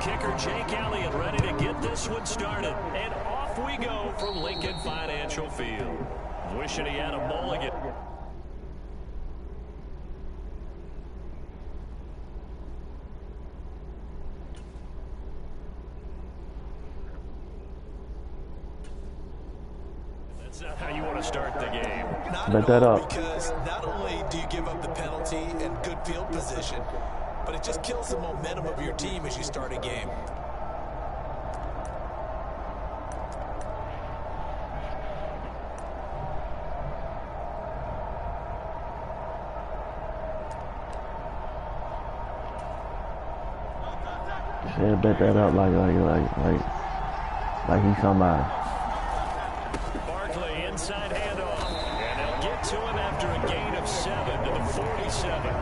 Kicker Jake Elliott ready to get this one started. And off we go from Lincoln Financial Field. Wishing he had a mulligan. That's not how you want to start the game. Bet that up. Because not only do you give up the penalty and good field position, but it just kills the momentum of your team as you start a game. Yeah, bet that up like he's somebody. Barkley inside handoff, and they'll get to him after a gain of 7 to the 47.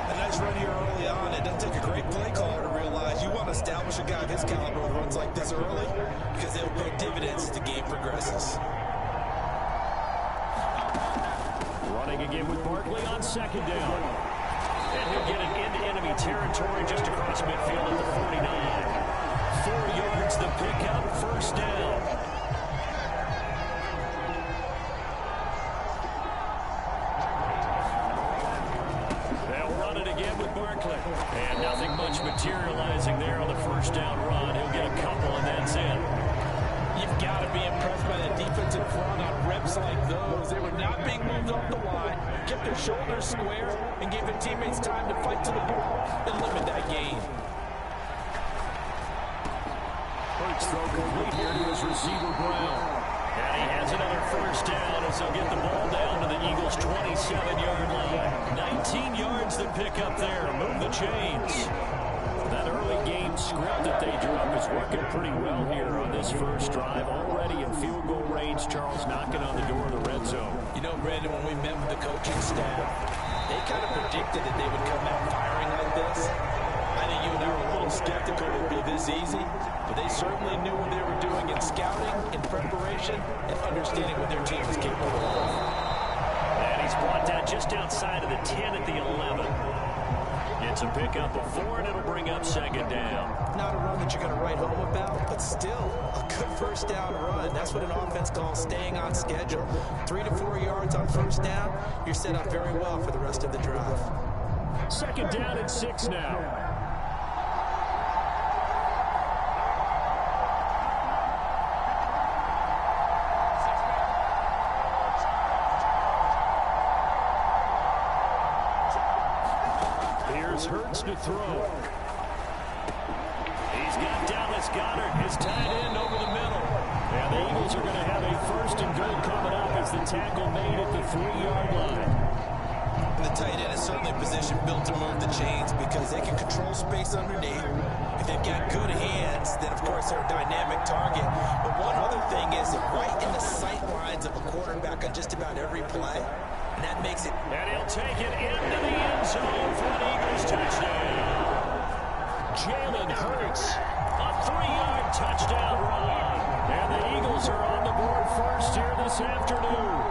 A nice run here early on. It doesn't take a great play caller to realize you want to establish a guy of his caliber with runs like this early because they'll pay dividends as the game progresses. Running again with Barkley on second down. And he'll get it into enemy territory just across midfield at the 49. 4 yards the pickup, first down. They'll run it again with Barkley. And nothing much materializing there on the first down run. He'll get a couple and that's it. You've got to be impressed by the defensive front on reps like those. They were not being moved off the line, kept their shoulders square, and gave their teammates time to fight to the ball and limit that gain. Hurts throw complete here to his receiver, Brown. And he has another first down as they'll get the ball down to the Eagles' 27-yard line. 19 yards to pick up there. Move the chains. That early game script that they drew up is working pretty well here on this first drive. Already in field goal range, Charles knocking on the door of the red zone. You know, Brandon, when we met with the coaching staff, they kind of predicted that they would come out firing like this. I think you and I were a little skeptical it would be this easy, but they certainly knew what they were doing in scouting, in preparation, and understanding what their team was capable of. And he's brought down just outside of the 10 at the 11. It's a pickup of 4, and it'll bring up second down. Not a run that you're going to write home about, but still a good first down run. That's what an offense calls staying on schedule. 3 to 4 yards on first down, you're set up very well for the rest of the drive. Second down and 6 now. Hurts to throw. He's got Dallas Goedert, his tight end, over the middle. And the Eagles are going to have a first and goal coming up as the tackle made at the 3-yard line. The tight end is certainly a position built to move the chains because they can control space underneath. If they've got good hands, then of course they're a dynamic target. But one other thing is they're right in the sight lines of a quarterback on just about every play. And that makes it. And he'll take it into the end zone for an Eagles touchdown. Jalen Hurts, a 3-yard touchdown run. And the Eagles are on the board first here this afternoon.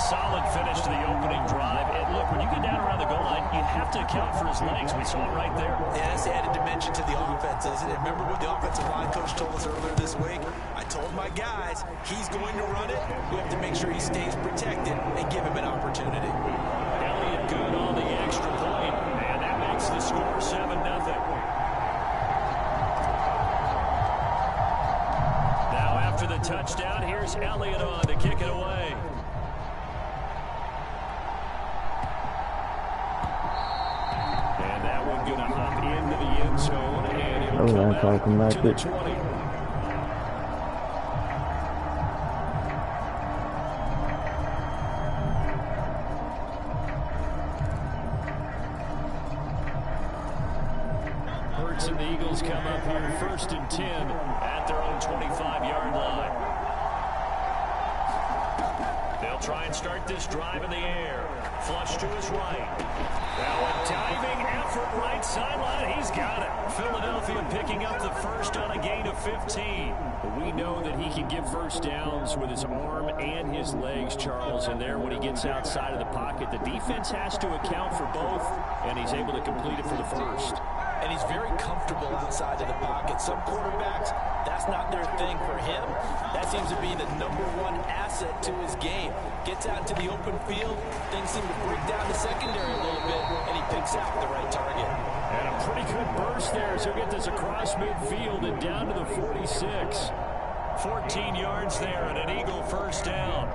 Solid finish to the opening drive. And look, when you get down around the goal line, you have to account for his legs. We saw it right there. Yeah, that's the added dimension to the offense, isn't it? Remember what the offensive line coach told us earlier this week? I told my guys, he's going to run it. We have to make sure he stays protected and give him an opportunity. Elliott good on the extra point. And that makes the score 7-0. Now after the touchdown, here's Elliott on to kick it away. And that one going to hop into the end zone, and it'll come out to the 20. Hurts and the Eagles come up here first and 10 at their own 25-yard line. They'll try and start this drive in the air. Flush to his right. Now a diving effort right sideline. He's got it. Philadelphia picking up the first on a gain of 15. But we know that he can get first downs with his arm and his legs, Charles. And there when he gets outside of the pocket, the defense has to account for both, and he's able to complete it for the first. comfortable outside of the pocket. Some quarterbacks, that's not their thing. For him, that seems to be the #1 asset to his game. Gets out into the open field, things seem to break down the secondary a little bit, and he picks out the right target. And a pretty good burst there, so he'll get this across midfield and down to the 46. 14 yards there and an Eagle first down.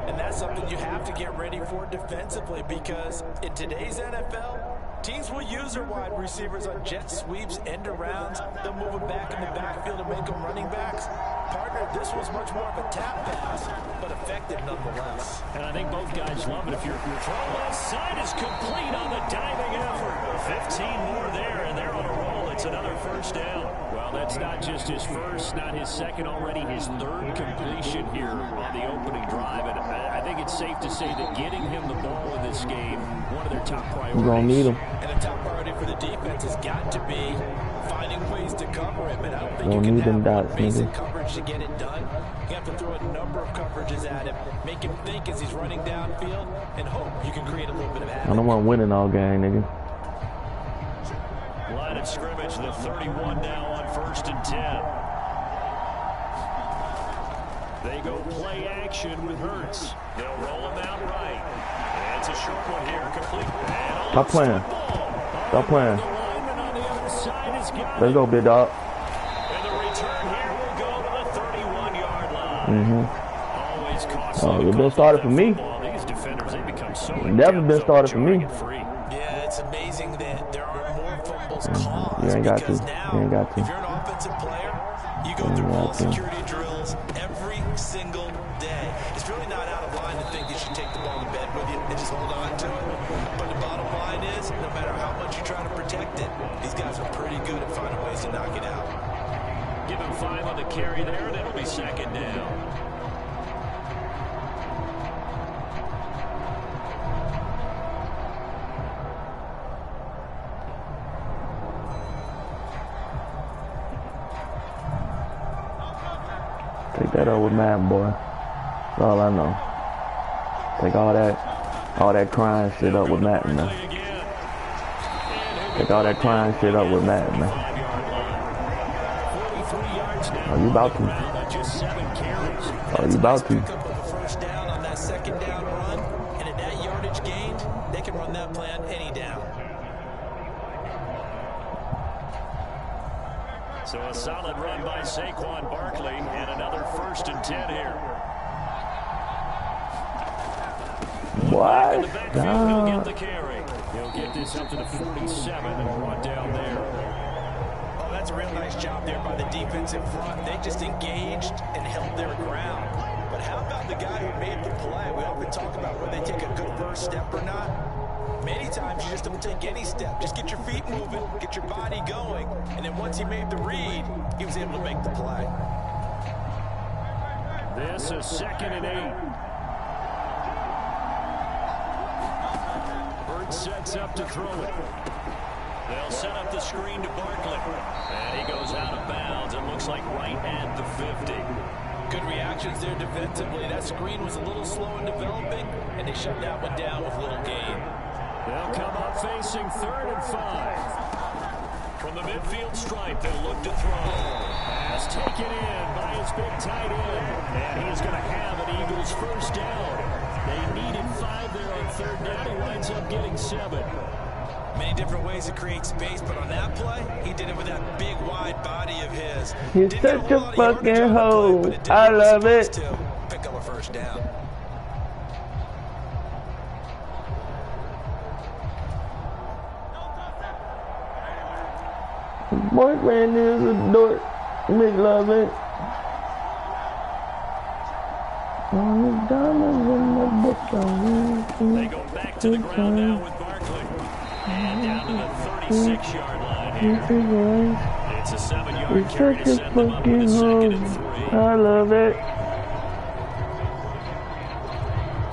And that's something you have to get ready for defensively, because in today's NFL, teams will use their wide receivers on jet sweeps, end arounds. They'll move them back in the backfield and make them running backs. Partner, this was much more of a tap pass, but effective nonetheless. And I think both guys love it. If your throw left side is complete on the diving effort. 15 more there, and they're on a roll. It's another first down. Well, that's not just his first, not his second, already his third completion here on the opening drive. And I think it's safe to say that getting him the ball in this game, one of their top priorities. We're going to need him. And a top priority for the defense has got to be finding ways to cover him. And I don't think Don't you can need them have dots, basic nigga. coverage to get it done. You have to throw a number of coverages at him, make him think as he's running downfield, and hope you can create a little bit of havoc. I don't want winning all game, nigga. Line of scrimmage, the 31 now on 1st and 10. They go play action with Hurts. They'll roll him out right. And it's a short one here, complete. Stop playing. Stop playing. The lineman on the other side has got Let's go, big dog. And the return here will go to the 31-yard line. Always costly. Oh, you've been started for me. These defenders, they become so Never been started for me. Yeah, it's amazing that there aren't more fumbles caused. You ain't got to. Because now, You ain't got to. if you're an offensive player, you go through ball security drills every single day. It's really not out of line to think you should take the ball to bed with you and just hold on to it. But the bottom line is, no matter how much you try to protect it, these guys are pretty good at finding ways to knock it out. Give him 5 on the carry there, and it'll be second down. Take that up with Madden, boy. That's all I know. Take all that crying shit up with Madden, man. Take all that crying shit up with Madden, man. Oh, you about to. Oh, you about to. Pick up a first down on that second down run, and at that yardage gained, they can run that play on any down. So a solid run by Saquon Barkley, and another 1st and 10 here. What? He'll get the carry. He'll get this up to the 47 and brought down there. Oh, that's a real nice job there by the defensive front. They just engaged and held their ground. But how about the guy who made the play? We often talk about whether they take a good first step or not. Many times you just don't take any step. Just get your feet moving, get your body going, and then once he made the read, he was able to make the play. This is 2nd and 8. Bird sets up to throw it. They'll set up the screen to Barkley. And he goes out of bounds. It looks like right at the 50. Good reactions there defensively. That screen was a little slow in developing, and they shut that one down with little gain. They'll come up facing 3rd and 5. From the midfield stripe, they'll look to throw. Pass taken in by his big tight end. And he's going to have an Eagles first down. They needed 5 there on 3rd down. He winds up getting 7. Many different ways to create space, but on that play, he did it with that big, wide body of his. He's such a fucking hoe. I love it. Pick up a first down. Boyfriend is a dork. Make love it. On the diamonds in the book. They go back to the ground now with Barkley. And down to the 36-yard line here. It's a 7-yard carry to send them up with a 2nd and 3. I love it.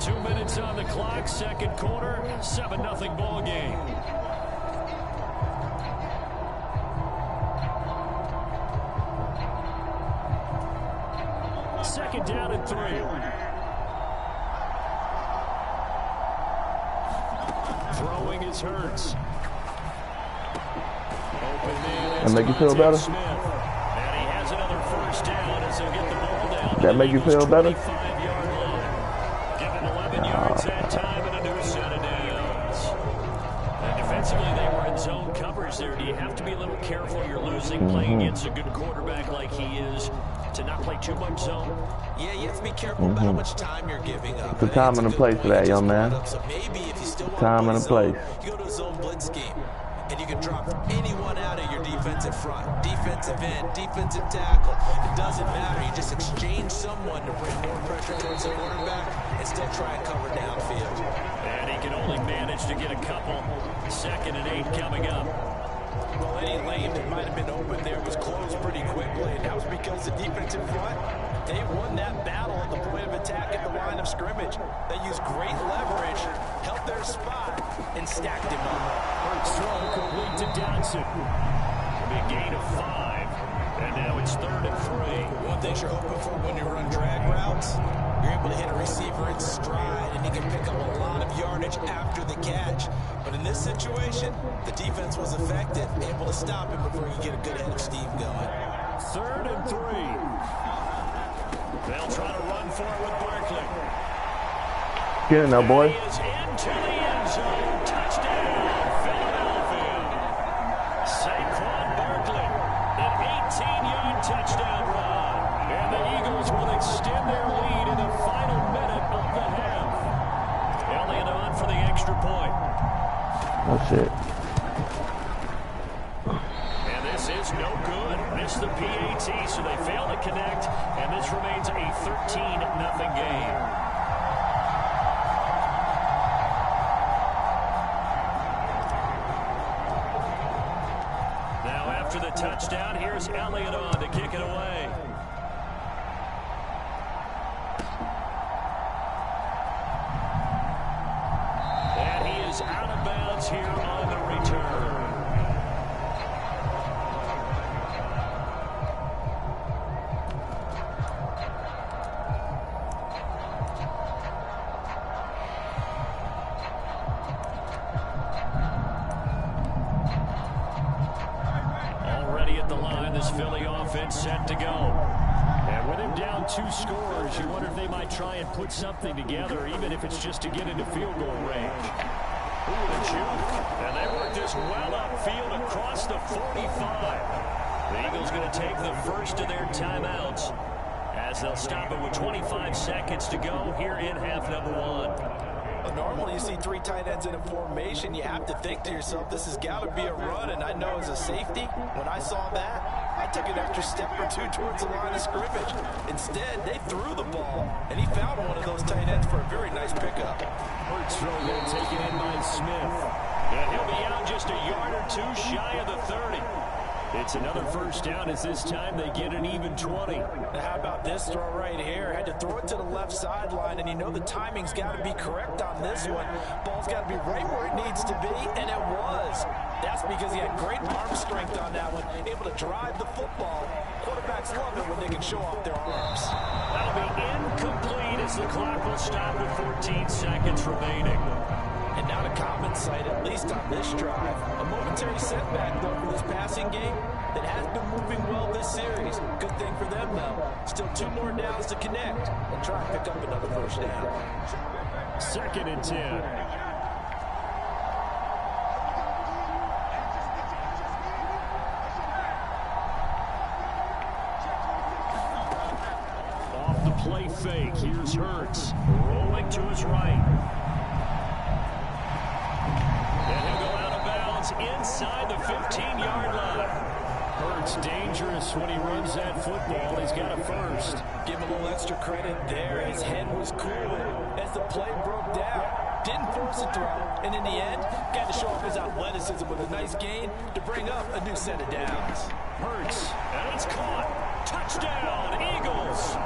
2 minutes on the clock, 2nd quarter, 7-0 ball game. Second down and 3. Throwing is Hurts. Open man That make you feel better? And he has another first down as they'll get the ball down. That make you feel better? 25-yard line. Given 11 yards that time and a new set of downs. And defensively, they were in zone coverage there. Do you have to be a little careful? You're losing playing against a good quarterback like he is to not play too much zone? Yeah, you have to be careful about how much time you're giving up. The time and a place for that, young man. So maybe if you still want Time and a place. you go to a zone blitz scheme. And you can drop anyone out of your defensive front, defensive end, defensive tackle. It doesn't matter. You just exchange someone to bring more pressure towards the quarterback and still try and cover downfield. And he can only manage to get a couple. 2nd and 8 coming up. Well, any lane that might have been open there was closed pretty quickly, and that was because the defensive front, they won that battle at the point of attack at the line of scrimmage. They used great leverage, held their spot, and stacked him up. First throw complete to Johnson. It'll be a gain of 5. And now it's 3rd and 3. One thing you're hoping for when you run drag routes, you're able to hit a receiver in stride, and he can pick up a lot of yardage after the catch. But in this situation, the defense was effective, able to stop him before you get a good head of steam going. 3rd and 3. They'll try to run for it with Barkley. Get in there, boy. He is into the end zone. Touchdown, Philadelphia. Saquon Barkley, an 18-yard touchdown run. And the Eagles will extend their lead in the final minute of the half. Elliott on for the extra point. That's it. And this is no good. Missed the PAT, so they fail to connect. And this remains a 13-0 game. After the touchdown, here's Elliott on to kick it away. And he is out of bounds here on the return. Philly offense set to go. And with him down 2 scores, you wonder if they might try and put something together, even if it's just to get into field goal range. Ooh, the juke. And they work this well upfield across the 45. The Eagles going to take the first of their timeouts as they'll stop it with 25 seconds to go here in half number 1. Normally, you see 3 tight ends in a formation. You have to think to yourself, this has got to be a run. And I know as a safety, when I saw that, I took an extra step or 2 towards the line of scrimmage. Instead, they threw the ball, and he found one of those tight ends for a very nice pickup. Hurts throw going to take it in by Smith. And he'll be out just a yard or 2 shy of the 30. It's another first down as this time they get an even 20. Now how about this throw right here? Had to throw it to the left sideline, and you know the timing's got to be correct on this one. Ball's got to be right where it needs to be, and it was. That's because he had great arm strength on that one, able to drive the football. Quarterbacks love it when they can show off their arms. That'll be incomplete as the clock will stop with 14 seconds remaining. And now to common sight, at least on this drive. A momentary setback, though, for this passing game that has been moving well this series. Good thing for them, though. Still 2 more downs to connect and try and pick up another first down. 2nd and 10. Off the play fake, here's Hurts. Rolling to his right. And he'll go out of bounds inside the 15-yard line. Hurts dangerous when he runs that football. He's got a first. Give him a little extra credit there. His head was cool as the play broke down. Didn't force a throw, and in the end, got to show off his athleticism with a nice gain to bring up a new set of downs. Hurts, and it's caught. Touchdown, Eagles.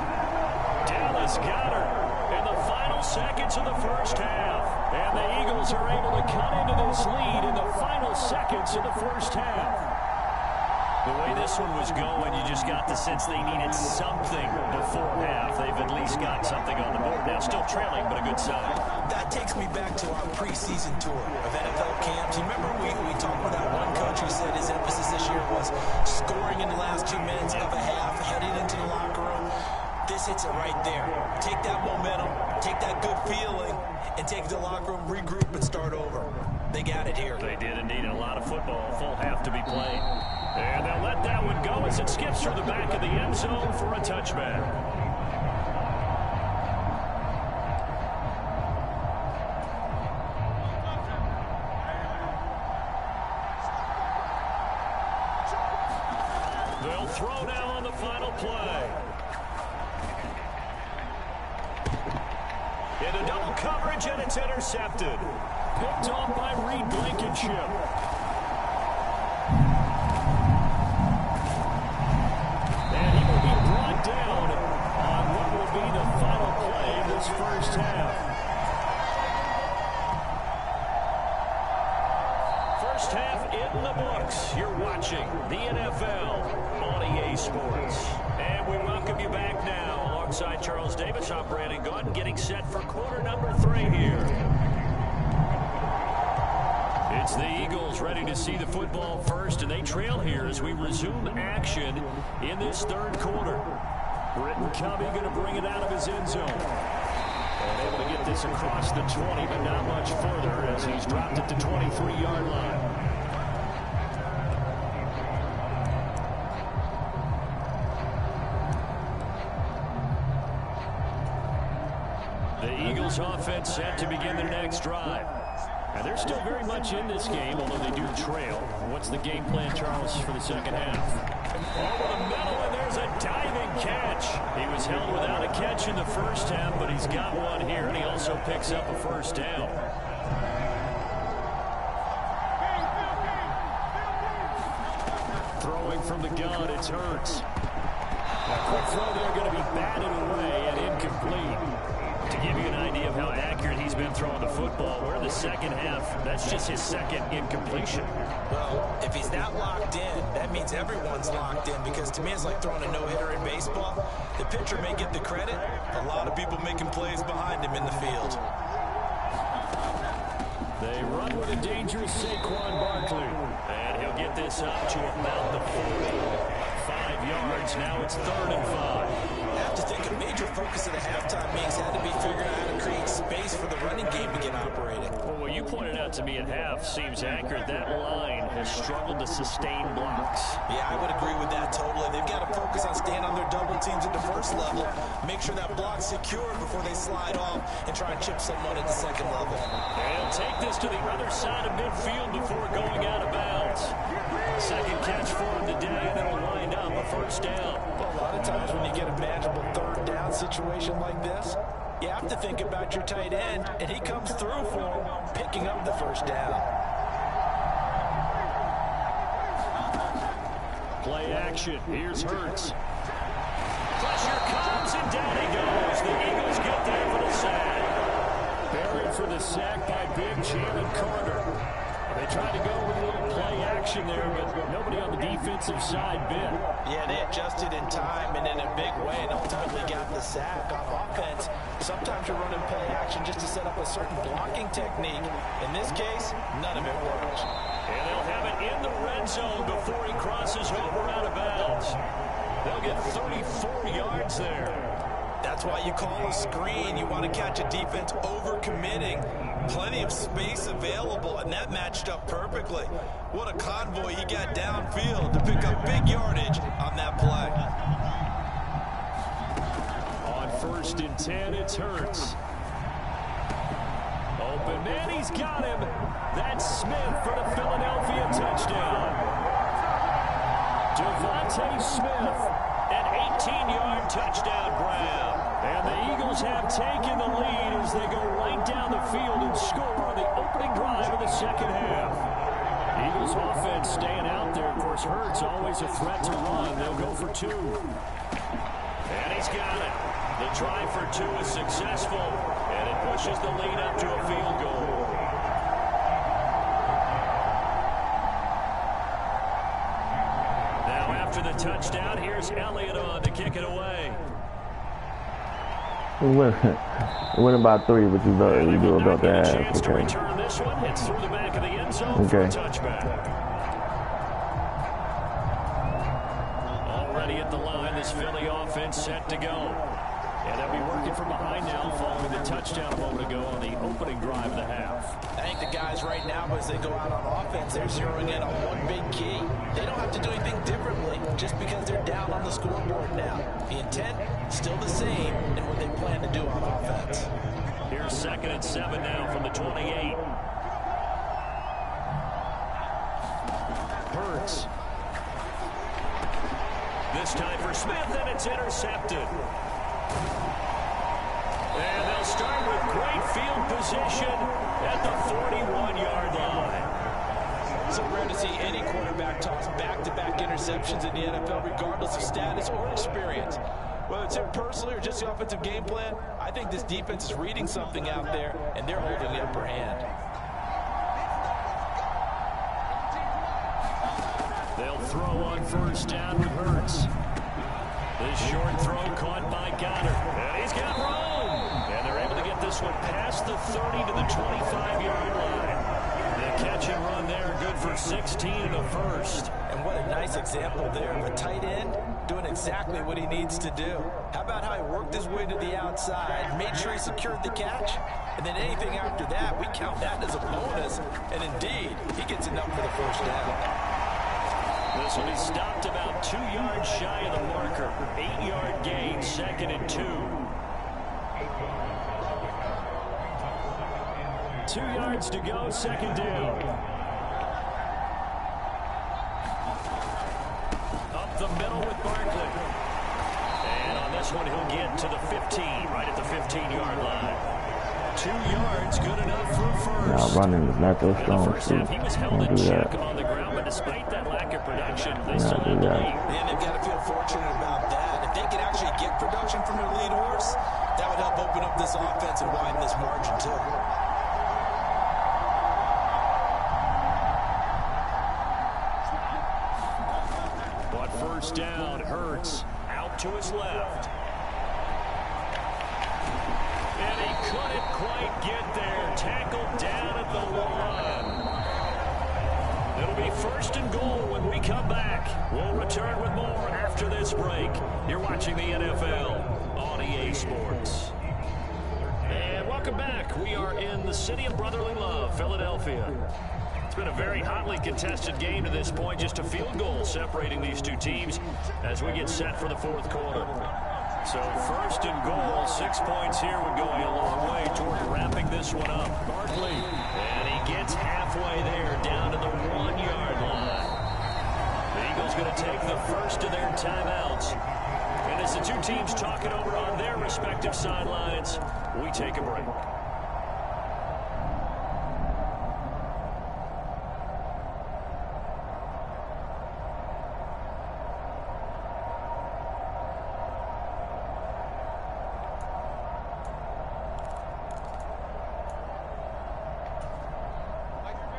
Dallas Goedert in the final seconds of the first half. And the Eagles are able to cut into this lead in the final seconds of the first half. The way this one was going, you just got the sense they needed something before half. They've at least got something on the board. Now still trailing, but a good sign. That takes me back to our preseason tour of NFL camps. You remember we talked with that one coach who said his emphasis this year was scoring in the last 2 minutes of a half, heading into the locker room. This hits it right there. Take that momentum, take that good feeling, and take it to the locker room, regroup, and start over. They got it here. They did indeed. A lot of football, full half to be played. And they'll let that one go as it skips through the back of the end zone for a touchback. They'll throw now on the final play. Into double coverage, and it's intercepted. Picked off by Reed Blankenship. And he will be brought down on what will be the final play of this first half. First half in the books. You're watching the NFL on EA Sports. And we welcome you back now alongside Charles Davis, I'm Brandon Gordon, getting set for quarter number 3 here. It's the Eagles ready to see the football first, and they trail here as we resume action in this third quarter. Britton Covey going to bring it out of his end zone. And able to get this across the 20, but not much further as he's dropped it to 23-yard line. The Eagles offense set to begin their next drive. And they're still very much in this game, although they do trail. What's the game plan, Charles, for the second half? Over the middle, and there's a diving catch. He was held without a catch in the first half, but he's got one here, and he also picks up a first down. Throwing from the gun, it's Hurts. A quick throw there going to be batted away and incomplete. To give you an idea of how accurate he's been throwing the football, we're in the second half. That's just his second incompletion. Well, if he's not locked in, that means everyone's locked in, because to me it's like throwing a no-hitter in baseball. The pitcher may get the credit, a lot of people making plays behind him in the field. They run with a dangerous Saquon Barkley. And he'll get this up to about the 40. 5 yards. Now it's 3rd and 5. I have to think a major focus of the halftime meetings had to be figuring out how to create space for the running game to get operating. Well, what you pointed out to me at half seems accurate. That line has struggled to sustain blocks. Yeah, I would agree with that totally. They've got to focus on staying on their double teams at the first level, make sure that block's secure before they slide off and try and chip someone at the second level. They'll take this to the other side of midfield before going out of bounds. Second catch for him today, and it'll wind up a first down. Well, a lot of times when you get a manageable 3rd down situation like this, you have to think about your tight end, and he comes through for him, picking up the first down. Play action. Here's Hurts. Pressure comes, and down he goes. The Eagles get there for the sack. Buried for the sack by big Jalen Carter. They tried to go with a little play action there, but nobody on the defensive side bit. Yeah, they adjusted in time and in a big way and ultimately got the sack. On offense, sometimes you're running play action just to set up a certain blocking technique. In this case, none of it worked. And they'll have it in the red zone before he crosses over out of bounds. They'll get 34 yards there. That's why you call a screen. You want to catch a defense over-committing. Plenty of space available, and that matched up perfectly. What a convoy he got downfield to pick up big yardage on that play. On 1st and 10, it's Hurts. Open man, he's got him. That's Smith for the Philadelphia touchdown. Devontae Smith, an 18-yard touchdown grab. And the Eagles have taken the lead as they go right down the field and score on the opening drive of the second half. Eagles offense staying out there. Of course, Hurts always a threat to run. They'll go for 2. And he's got it. The try for 2 is successful, and it pushes the lead up to a field goal. Now after the touchdown, here's Elliott on to kick it away. We win about 3, but you do about that. Okay. This one hits through the back of the end zone for a touchback. at the line. This Philly offense set to go. And they'll be working from behind now following the touchdown a moment ago on the opening drive of the half. I think the guys right now, as they go out on offense, they're zeroing in on one big key. They don't have to do anything differently just because they're down on the scoreboard now. The intent, still the same in what they plan to do on offense. Here's 2nd and 7 now from the 28. Hurts. This time for Smith, and it's intercepted. And they'll start with great field position at the 41-yard line. So rare to see any quarterback toss back-to-back interceptions in the NFL, regardless of status or experience. Whether it's him personally or just the offensive game plan, I think this defense is reading something out there, and they're holding the upper hand. They'll throw on 1st down with Hurts. This short throw caught by Goddard. And he's got room. And they're able to get this one past the 30 to the 25-yard line. The catch and run there, good for 16 in the first. And what a nice example there of a tight end doing exactly what he needs to do. How about how he worked his way to the outside, made sure he secured the catch, and then anything after that, we count that as a bonus. And indeed, he gets enough for the 1st down. This will be stopped about 2 yards shy of the marker. 8-yard gain, 2nd and 2. 2 yards to go, 2nd down. Up the middle with Barkley. And on this one, he'll get to the 15, right at the 15-yard line. 2 yards, good enough for first. Now running is not their strong suit. He was held in check on the ground, but despite that lack of production, they still have the lead. And they've got to feel fortunate about that. If they can actually get production from their lead horse, that would help open up this offense and widen this margin too. But 1st down, Hurts out to his left. And he couldn't quite get there. Tackled down at the 1. It'll be 1st and goal when we come back. We'll return with more after this break. You're watching the NFL on EA Sports. And welcome back. We are in the city of brotherly love, Philadelphia. It's been a very hotly contested game to this point. Just a field goal separating these two teams as we get set for the 4th quarter. So 1st and goal, 6 points here would go a long way toward wrapping this one up. Barkley, and he gets halfway there, down to the 1-yard line. The Eagles going to take the first of their timeouts. And as the two teams talk it over on their respective sidelines, we take a break.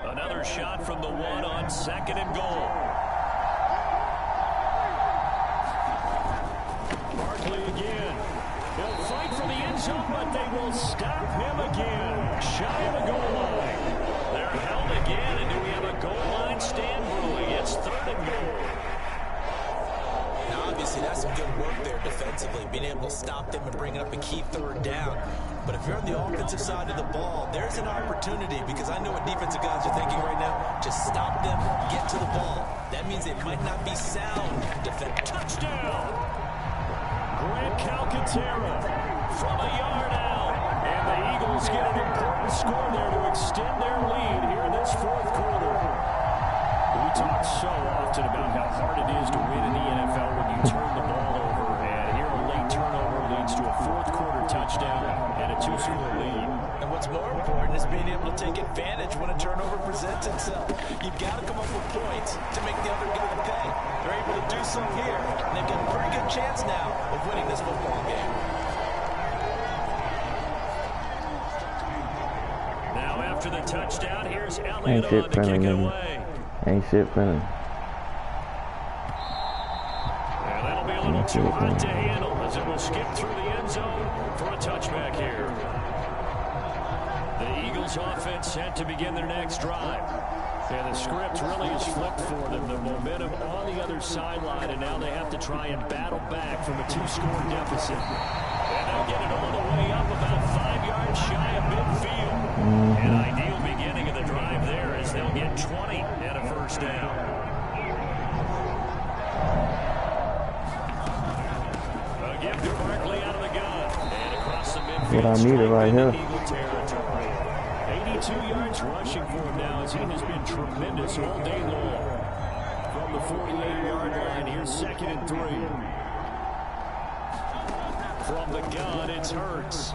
Another shot from the 1 on 2nd and goal. Barkley again. He'll fight for the end zone, but they will stop him again. Shy of the goal line. They're held again, and do we have a goal line stand brewing? It's 3rd and goal. Now, obviously, that's some good work there defensively, being able to stop them and bring up a key 3rd down. But if you're on the offensive side of the ball, there's an opportunity, because I know what defensive guys are thinking right now. Just stop them, get to the ball. That means it might not be sound defense. Touchdown! Grant Calcaterra from a yard out. And the Eagles get an important score there to extend their lead here in this 4th quarter. We talk so often about how hard it is to win in the NFL when you turn the ball over. And here a late turnover leads to a 4th quarter touchdown and a 2-score lead. And what's more important is being able to take advantage when a turnover presents itself. You've got to come up with points to make the other guy pay. They're able to do so here, and they've got a pretty good chance now of winning this football game. Now after the touchdown, here's Elliott on to kick it away. Ain't shit finna. And that'll be a little too hot to handle as it will skip through the end zone for a touchback here. The Eagles offense set to begin their next drive. And the script really is flipped for them. The momentum on the other sideline, and now they have to try and battle back from a 2-score deficit. And they'll get it all the way up about 5 yards shy of midfield. An ideal beginning of the drive there as they'll get 20 and a first down. A give to Barkley out of the gun. And across the midfield. What I needed right here. 82 yards rushing for him now as he has been tremendous all day long. From the 48-yard line, here's 2nd and 3. From the gun, it's Hurts.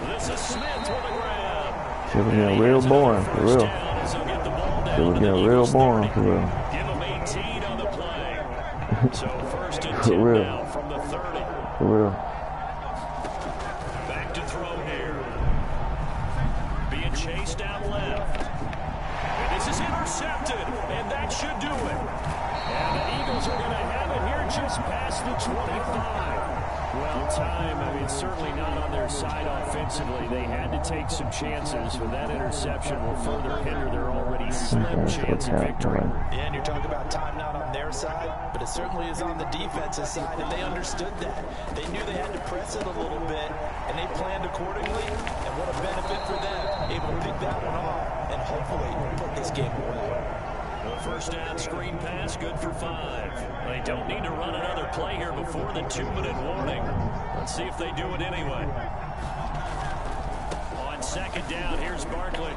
This is Smith with a grab. Shit was getting real boring, for real. Shit was getting real boring, for real. Give him 18 on the play. So 1st and 10 now from the 30. For real. Back to throw here. Being chased out left. And this is intercepted, and that should do it. And the Eagles are going to have it here just past the 25. Well, time, I mean, certainly not on their side offensively. They had to take some chances, but that interception will further hinder their already slim chance of victory. Yeah, and you're talking about time not on their side, but it certainly is on the defensive side, and they understood that. They knew they had to press it a little bit, and they planned accordingly, and what a benefit for them, able to pick that one off and hopefully put this game away. The first down screen pass, good for 5. They don't need to run another play here before the 2-minute warning. Let's see if they do it anyway. On 2nd down, here's Barkley.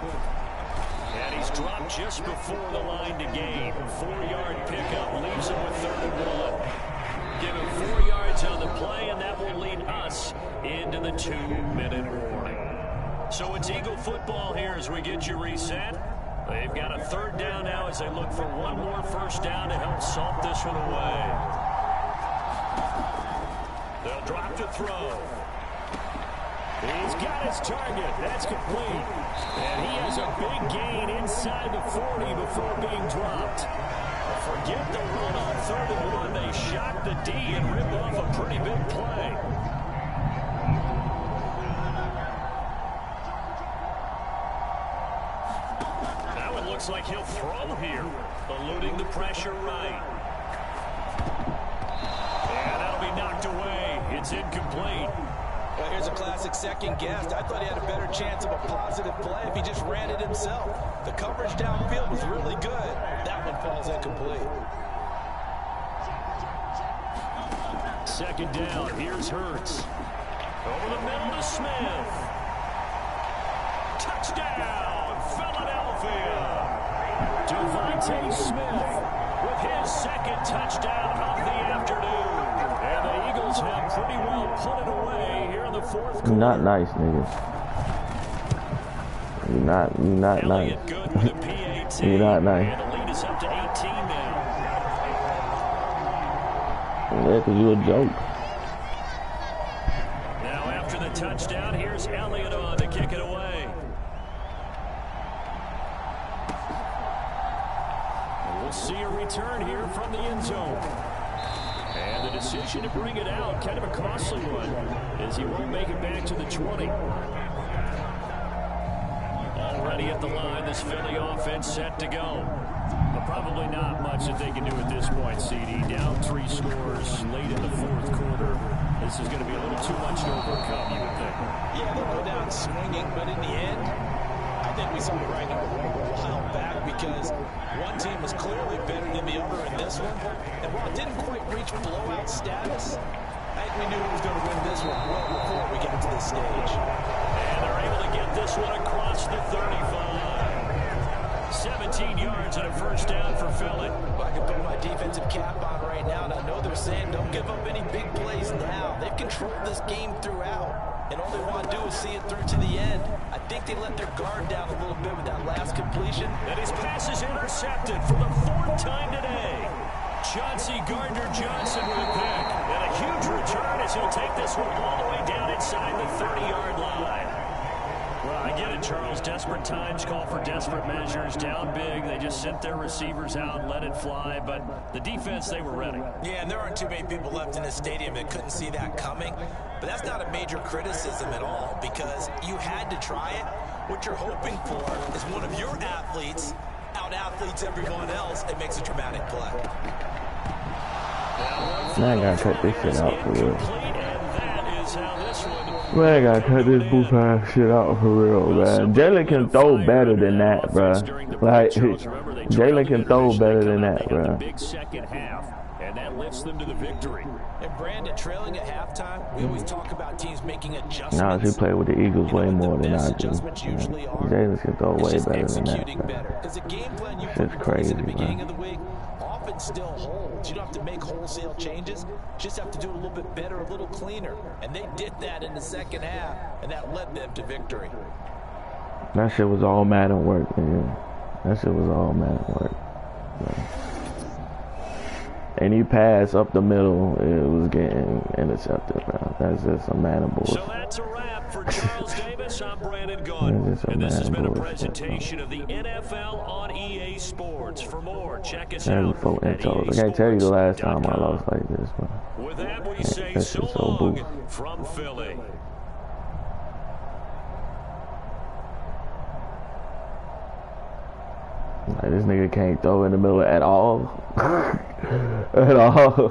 And he's dropped just before the line to gain. 4-yard pickup leaves him with 3rd and 1. Give him 4 yards on the play, and that will lead us into the 2-minute warning. So it's Eagle football here as we get you reset. They've got a 3rd down now as they look for one more first down to help salt this one away. They'll drop to throw. He's got his target. That's complete. And he has a big gain inside the 40 before being dropped. Forget the run on 3rd and 1. They shock the D and rip off a pretty big play. Looks like he'll throw here, eluding the pressure right. And that'll be knocked away. It's incomplete. Well, here's a classic second guess. I thought he had a better chance of a positive play if he just ran it himself. The coverage downfield was really good. That one falls incomplete. 2nd down, here's Hurts. Over the middle to Smith. Touchdown, Philadelphia. Devontae Smith with his 2nd touchdown of the afternoon. And the Eagles have pretty well put it away here in the 4th quarter. You're not nice, niggas. You're not nice. You're not nice. And the lead is up to 18 now. Yeah, because you're a joke. Now after the touchdown, here's Elliott on to kick it away. We'll see a return here from the end zone. And the decision to bring it out, kind of a costly one, as he won't make it back to the 20. Already at the line, this Philly offense set to go. But probably not much that they can do at this point, CD. Down 3 scores late in the 4th quarter. This is going to be a little too much to overcome, you would think. Yeah, they'll go down swinging, but in the end, I think we saw the writing a while back because one team was clearly better than the other in this one. And while it didn't quite reach blowout status, I think we knew who was going to win this one well before we got to this stage. And they're able to get this one across the 35. 17 yards and a first down for Philly. Well, I can put my defensive cap on right now, and I know they're saying don't give up any big plays now. They've controlled this game throughout, and all they want to do is see it through to the end. I think they let their guard down a little bit with that last completion. And his pass is intercepted for the 4th time today. Chauncey Gardner-Johnson with a pick. And a huge return as he'll take this one all the way down inside the 30-yard line. Well, I get it, Charles. Desperate times call for desperate measures. Down big, they just sent their receivers out and let it fly. But the defense, they were ready. Yeah, and there aren't too many people left in this stadium that couldn't see that coming. But that's not a major criticism at all because you had to try it. What you're hoping for is one of your athletes out-athletes everyone else and makes a dramatic play. Man, I gotta cut this shit out for real. Man, I gotta cut this boof ass shit out for real, man. Jalen can throw better than that, bro. Like, Jalen can throw better than that, bro. And that lifts them to the victory. And Brandon, trailing at halftime, we always talk about teams making adjustments. Now he played with the Eagles way more than I do. Jalen can throw way better than that. Because the game plan you put in place at the beginning of the week often still holds. You don't have to make wholesale changes. Just have to do it a little bit better, a little cleaner. And they did that in the second half, and that led them to victory. That shit was all Madden work, man. That shit was all Madden work. Man. Any pass up the middle, it was getting intercepted, bro. That's just a Madden bullshit. So that's a wrap for Charles Davis. I'm Brandon Gunn. And this has been a presentation of the NFL on EA Sports. For more, check us out at I can't tell you the last time I lost like this, bro. With that, we say so long from Philly. Like, this nigga can't throw in the middle at all. At all.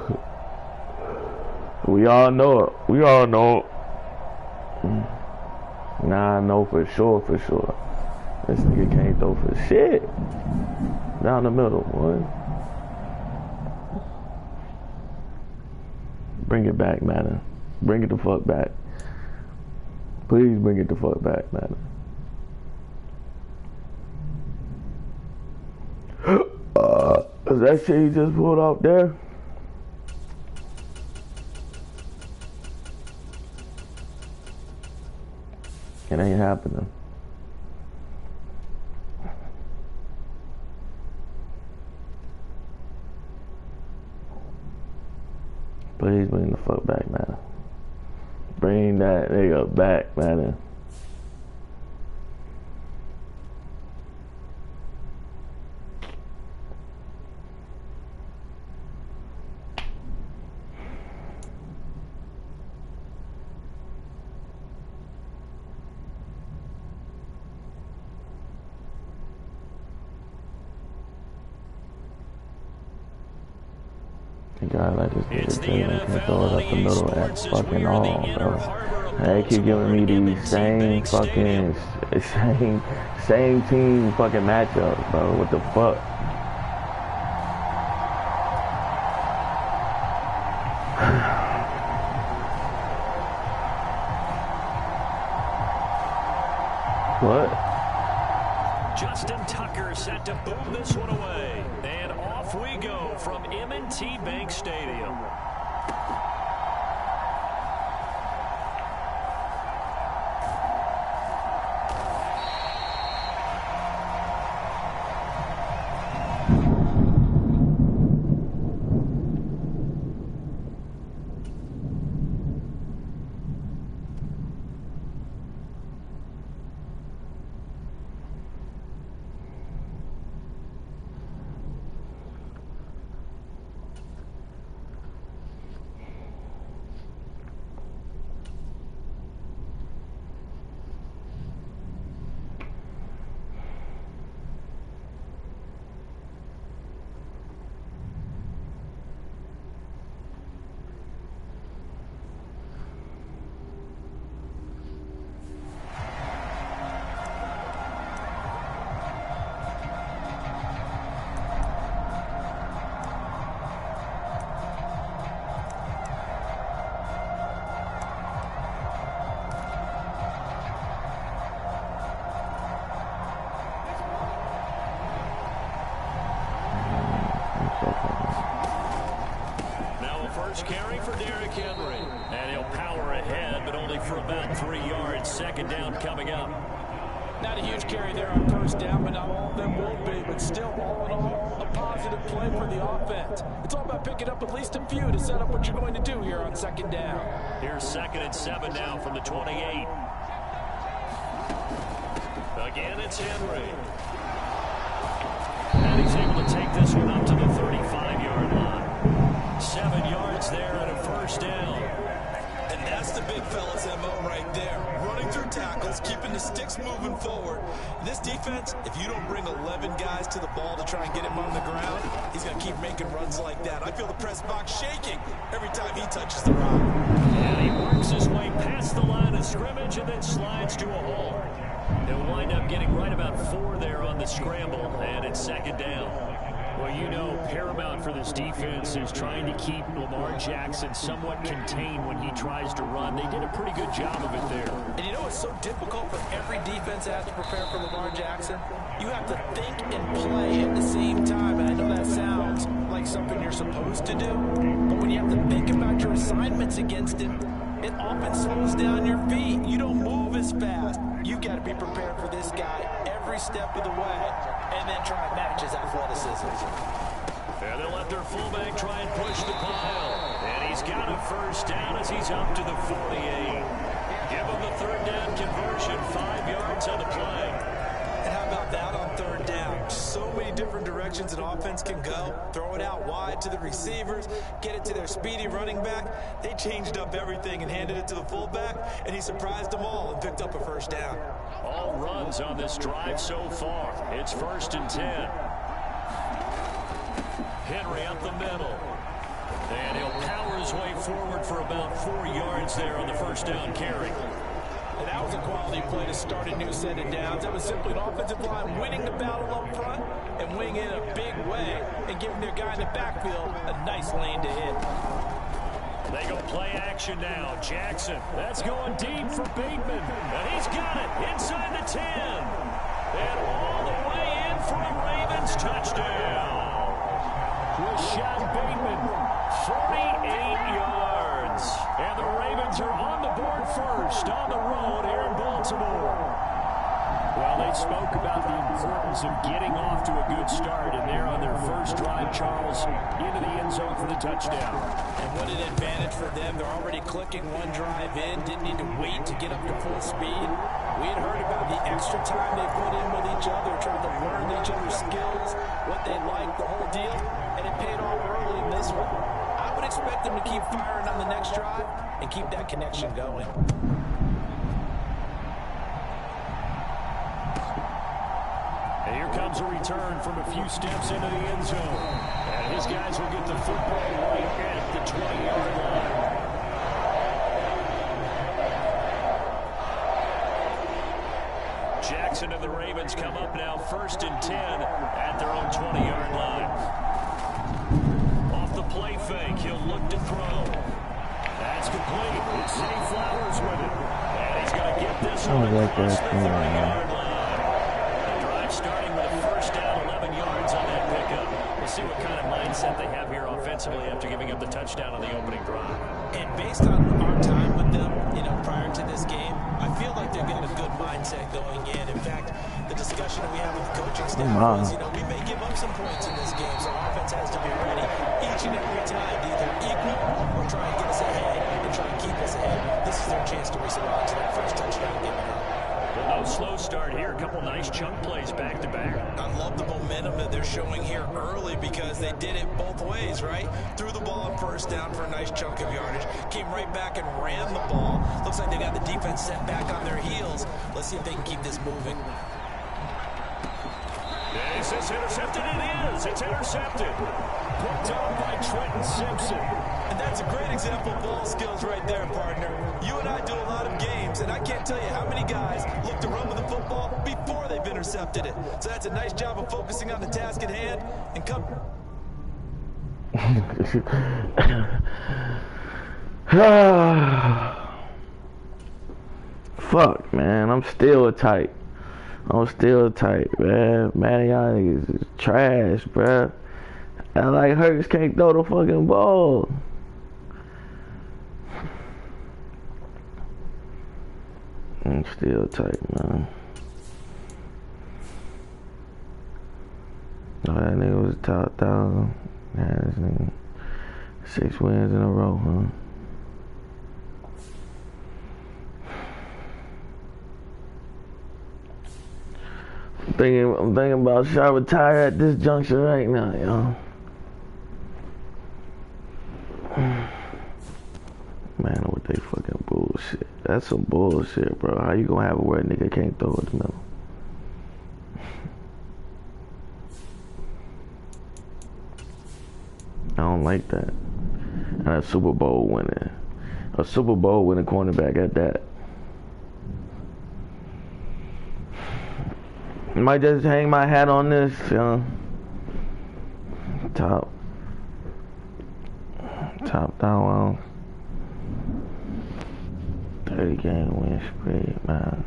We all know it. We all know it. Nah, I know for sure, for sure. This nigga can't throw for shit. Down the middle, boy. Bring it back, man. Bring it the fuck back. Please bring it the fuck back, man. Is that shit he just pulled out there? It ain't happening. Please bring the fuck back, man. Bring that nigga back, man. God, like this nigga Jalen can throw it up the middle at fucking all, bro. They keep giving me these same fucking same team fucking matchups, bro. What the fuck? What? Justin Tucker set to boom this one away. And off we go from M&T Bank Stadium. Carry for Derrick Henry, and he'll power ahead, but only for about 3 yards. Second down coming up. Not a huge carry there on first down, but not all of them will be. But still, all in all, a positive play for the offense. It's all about picking up at least a few to set up what you're going to do here on second down. Here's 2nd and 7 now from the 28. Again, it's Henry. And he's able to take this one up to the 35-yard line. 7 yards there and a first down. And that's the big fella's MO right there. Running through tackles, keeping the sticks moving forward, defense, if you don't bring 11 guys to the ball to try and get him on the ground, he's going to keep making runs like that. I feel the press box shaking every time he touches the rock. And he works his way past the line of scrimmage and then slides to a hole. He'll wind up getting right about 4 there on the scramble, and it's 2nd down. Well, you know, paramount for this defense is trying to keep Lamar Jackson somewhat contained when he tries to run. They did a pretty good job of it there. And you know it's so difficult for every defense that has to prepare for Lamar Jackson? You have to think and play at the same time. And I know that sounds like something you're supposed to do. But when you have to think about your assignments against him, it often slows down your feet. You don't move as fast. You've got to be prepared for this guy every step of the way and then try and match his athleticism. And they'll let their fullback try and push the pile. And he's got a 1st down as he's up to the 48. Give him the 3rd down conversion, 5 yards on the play. And how about that on 3rd down? So many different directions an offense can go. Throw it out wide to the receivers, get it to their speedy running back. They changed up everything and handed it to the fullback, and he surprised them all and picked up a 1st down. All runs on this drive so far. It's 1st and 10. Henry up the middle. And he'll power his way forward for about 4 yards there on the 1st down carry. And that was a quality play to start a new set of downs. That was simply an offensive line winning the battle up front and winning it in a big way and giving their guy in the backfield a nice lane to hit. They go play action now. Jackson, that's going deep for Bateman. And he's got it inside the 10. And all the way in for a Ravens touchdown. Rashad Bateman, 48 yards. And the Ravens are on the board first on the road here in Baltimore. Well, they spoke about the importance of getting off to a good start, and they're on their first drive, Charles, into the end zone for the touchdown. And what an advantage for them. They're already clicking one drive in, didn't need to wait to get up to full speed. We had heard about the extra time they put in with each other, trying to learn each other's skills, what they like, the whole deal, and it paid off early in this one. I would expect them to keep firing on the next drive and keep that connection going. And here comes a return from a few steps into the end zone. And his guys will get the football right at the 20-yard line. Jackson and the Ravens come up now 1st and 10 at their own 20-yard line. Off the play fake, he'll look to throw. That's complete. It's Zay Flowers with it. And he's going to get this one across the 30-yard line. Starting with a 1st down, 11 yards on that pickup. We'll see what kind of mindset they have here offensively after giving up the touchdown on the opening drive. And based on our time with them, prior to this game, I feel like they're getting a good mindset going in. In fact, the discussion that we have with the coaching staff is, we may give up some points in this game, so offense has to be ready each and every time to either equal or try and get us ahead and try and keep us ahead. This is their chance to respond to that first touchdown given up. Well, no slow start here. A couple nice chunk plays back to back. I love the momentum that they're showing here early because they did it both ways, right? Threw the ball on 1st down for a nice chunk of yardage. Came right back and ran the ball. Looks like they got the defense set back on their heels. Let's see if they can keep this moving. Is this intercepted? It is. It's intercepted. Picked up by Trenton Simpson. And that's a great example of ball skills right there, partner. You and I do a lot of games, and I can't tell you how many guys look to run with the football before they've intercepted it. So that's a nice job of focusing on the task at hand and come. Fuck, man. I'm still tight. Man. Man, y'all niggas is trash, bruh. I like Hurts can't throw the fucking ball. I'm still tight, man. Oh, that nigga was top 1,000. Yeah, this nigga 6 wins in a row, huh? I'm thinking about should I retire at this juncture right now, y'all. Man, what they fucking bullshit. That's some bullshit, bro. How you gonna have a word nigga can't throw it in the middle? something like that. And a Super Bowl winning cornerback at that. Might just hang my hat on this, top down 30 game win streak, man.